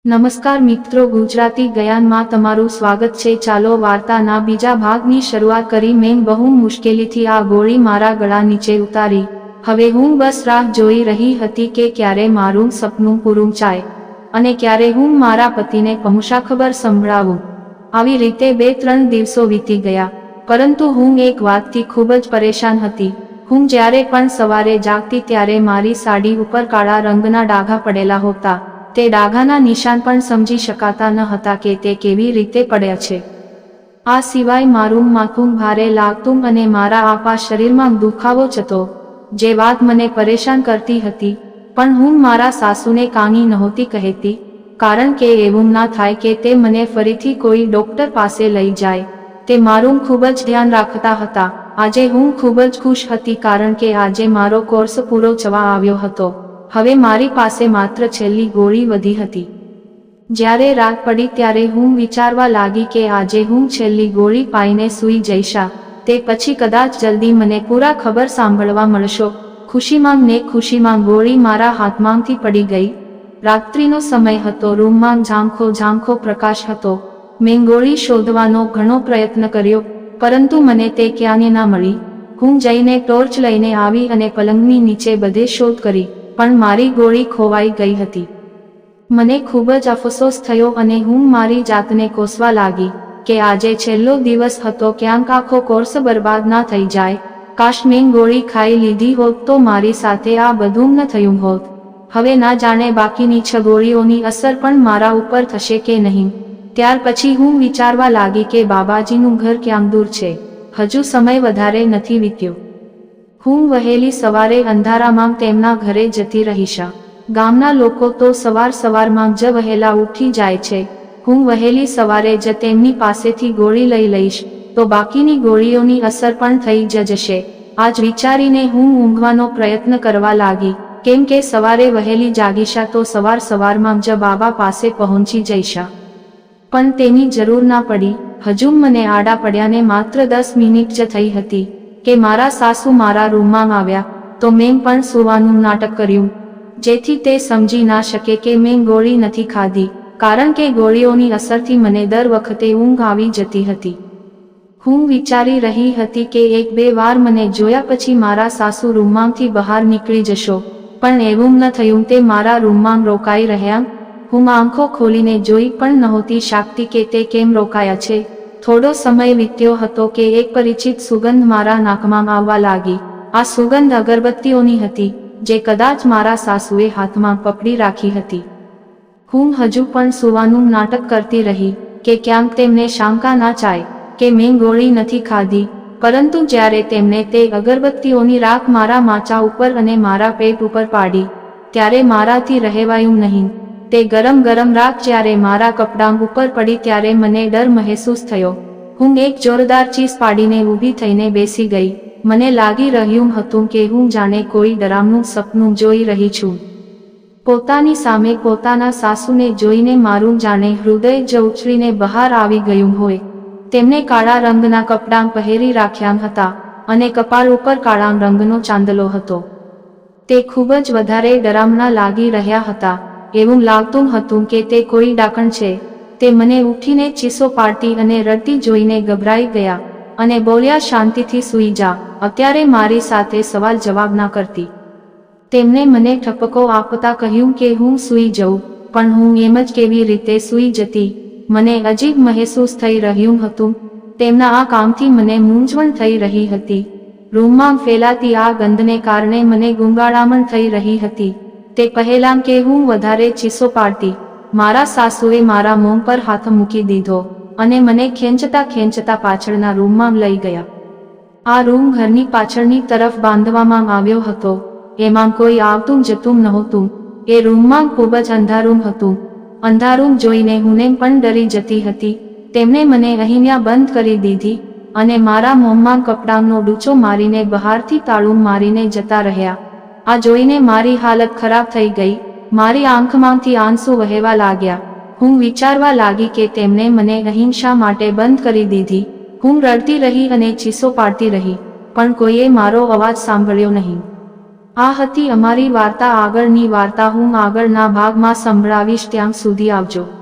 નમસ્કાર મિત્રો, ગુજરાતી જ્ઞાનમાં તમારું સ્વાગત છે। ચાલો વાર્તાના બીજા ભાગની શરૂઆત કરી। મેં બહુ મુશ્કેલીથી આ ગોળી મારા ગળા નીચે ઉતારી। હવે હું બસ રાહ જોઈ રહી હતી કે ક્યારે મારું સપનું પૂરું થાય અને ક્યારે હું મારા પતિને ખુશખબર સંભળાવું। આવી રીતે 2-3 દિવસો વીતી ગયા, પરંતુ હું એક વાતથી ખૂબ જ પરેશાન હતી। હું જ્યારે પણ સવારે જાગતી ત્યારે મારી સાડી ઉપર કાળા રંગના ડાઘા પડેલા હોતા। તે ડાઘાના નિશાન પણ સમજી શકાતા ન હતા કે તે કેવી રીતે પડ્યા છે। આ સિવાય મારું માથું ભારે લાગતું અને મારા આખા શરીરમાં દુખાવો થતો, જે વાત મને પરેશાન કરતી હતી। પણ હું મારા સાસુને કાંઈ નહોતી કહેતી, કારણ કે એવું ના થાય કે તે મને ફરીથી કોઈ ડોક્ટર પાસે લઈ જાય। તે મારું ખૂબ જ ધ્યાન રાખતા હતા। આજે હું ખૂબ જ ખુશ હતી કારણ કે આજે મારો કોર્સ પૂરો થવા આવ્યો હતો। હવે મારી પાસે માત્ર છેલ્લી ગોળી વધી હતી। જ્યારે રાત પડી ત્યારે હું વિચારવા લાગી કે આજે હું છેલ્લી ગોળી પાઈને સૂઈ જઈશ, તે પછી કદાચ જલ્દી મને પૂરા ખબર સાંભળવા મળશો। ખુશીમાં ગોળી મારા હાથમાંથી પડી ગઈ। રાત્રિનો સમય હતો, રૂમમાં ઝાંખો પ્રકાશ હતો। મેં ગોળી શોધવાનો ઘણો પ્રયત્ન કર્યો, પરંતુ મને તે ક્યાંય ના મળી। હું જઈને ટોર્ચ લઈને આવી અને પલંગની નીચે બધે શોધ કરી, પણ મારી ગોળી ખોવાઈ ગઈ હતી। મને ખૂબ જ અફસોસ થયો અને હું મારી જાતને કોસવા લાગી કે આજે છેલ્લો દિવસ હતો, ક્યાંક આખો કોર્સ બરબાદ ના થઈ જાય। કાશ મેં ગોળી ખાઈ લીધી હોત તો મારી સાથે આ બધું ન થયું હોત। હવે ના જાણે બાકીની 6 ગોળીઓની અસર પણ મારા ઉપર થશે કે નહીં। ત્યાર પછી હું વિચારવા લાગી કે બાબાજીનું ઘર ક્યાં દૂર છે, હજુ સમય વધારે નથી વીત્યો। હું વહેલી સવારે અંધારામાં તેમના ઘરે જતી રહીશ। ગામના લોકો તો સવારમાં જ વહેલા ઉઠી જાય છે। હું વહેલી સવારે જ તેમની પાસેથી ગોળી લઈ લઈશ તો બાકીની ગોળીઓની અસર પણ થઈ જ જશે। આજ વિચારીને હું ઊંઘવાનો પ્રયત્ન કરવા લાગી, કેમ કે સવારે વહેલી જાગીશ તો સવારમાં જ બાબા પાસે પહોંચી જઈશ। પણ તેની જરૂર ના પડી। હજુ મને આડા પડ્યાને માત્ર 10 મિનિટ જ થઈ હતી કે મારા સાસુ મારા રૂમમાં આવ્યા, તો મેં પણ સૂવાનું નાટક કર્યું, જેથી તે સમજી ના શકે કે મેં ગોળી નથી ખાધી, કારણ કે ગોળીઓની અસરથી મને દર વખતે ઊંઘ આવી જતી હતી। હું વિચારી રહી હતી કે 1-2 વાર મને જોયા પછી મારા સાસુ રૂમમાંથી બહાર નીકળી જશો, પણ એવું ન થયું। તે મારા રૂમમાં રોકાઈ રહ્યા। હું આંખો ખોલીને જોઈ પણ નહોતી શકતી કે તે કેમ રોકાયા છે। થોડો સમય વીત્યો હતો કે એક પરિચિત સુગંધ મારા નાકમાં આવવા લાગી। આ સુગંધ અગરબત્તીઓની હતી, જે કદાચ મારા સાસુએ હાથમાં પકડી રાખી હતી। હું હજુ પણ સૂવાનું નાટક કરતી રહી કે ક્યાંક તેમને શંકા ના જાય કે મેં ગોળી નથી ખાધી, પરંતુ જ્યારે તેમણે તે અગરબત્તીઓની રાખ મારા માથા ઉપર અને મારા પેટ ઉપર પાડી, ત્યારે મારાથી રહેવાયું નહીં। તે ગરમ રાખ જ્યારે મારા કપડાં ઉપર પડી ત્યારે મને ડર મહેસૂસ થયો। હું એક જોરદાર ચીસ પાડીને ઊભી થઈને બેસી ગઈ। મને લાગી રહ્યું હતું કે હું જાણે કોઈ ડરામણું સપનું જોઈ રહી છું। પોતાની સામે પોતાના સાસુને જોઈને મારું જાણે હૃદય જ ઉછળીને બહાર આવી ગયું હોય। તેમને કાળા રંગના કપડાં પહેરી રાખ્યા હતા અને કપાળ ઉપર કાળા રંગનો ચાંદલો હતો। તે ખૂબ જ વધારે ડરામણા લાગી રહ્યા હતા। એવું લાગતું હતું કે તે કોઈ ડાકણ છે। તે મને ઉઠીને ચીસો પાડતી અને રડતી જોઈને ગભરાઈ ગયા અને બોલ્યા, શાંતિથી સૂઈ જા, અત્યારે મારી સાથે સવાલ જવાબ ના કરતી। તેમણે મને ઠપકો આપતા કહ્યું કે હું સૂઈ જઉં, પણ હું એમ જ કેવી રીતે સૂઈ જતી? મને અજીબ મહેસૂસ થઈ રહ્યું હતું। તેમના આ કામથી મને મૂંઝવણ થઈ રહી હતી। રૂમમાં ફેલાતી આ ગંધને કારણે મને ગુંગાળામણ થઈ રહી હતી। તે પહેલાં કે હું વધારે ચીસો પાડતી, મારા સાસુએ મારા મોં પર હાથ મૂકી દીધો અને મને ખેંચતા પાછળના રૂમમાં લઈ ગયા। આ રૂમ ઘરની પાછળની તરફ બાંધવામાં આવ્યો હતો। એમાં કોઈ આવતું જતું નહોતું। એ રૂમમાં ખૂબ જ અંધારું હતું। અંધારું જોઈને હું પણ ડરી જતી હતી। તેમણે મને અહીંયા બંધ કરી દીધી અને મારા મોંમાં કપડાંનો ડૂચો મારીને બહારથી તાળું મારીને જતા રહ્યા। આ જોઈને મારી હાલત ખરાબ થઈ ગઈ। મારી આંખમાંથી આંસુ વહેવા લાગ્યા। હું વિચારવા લાગી કે તેમણે મને અહીં શા માટે બંધ કરી દીધી। હું રડતી રહી અને ચીસો પાડતી રહી, પણ કોઈએ મારો અવાજ સાંભળ્યો નહીં। આ હતી અમારી વાર્તા. આગળની વાર્તા હું આગળના ભાગમાં સંભળાવીશ. ત્યાં સુધી આવજો.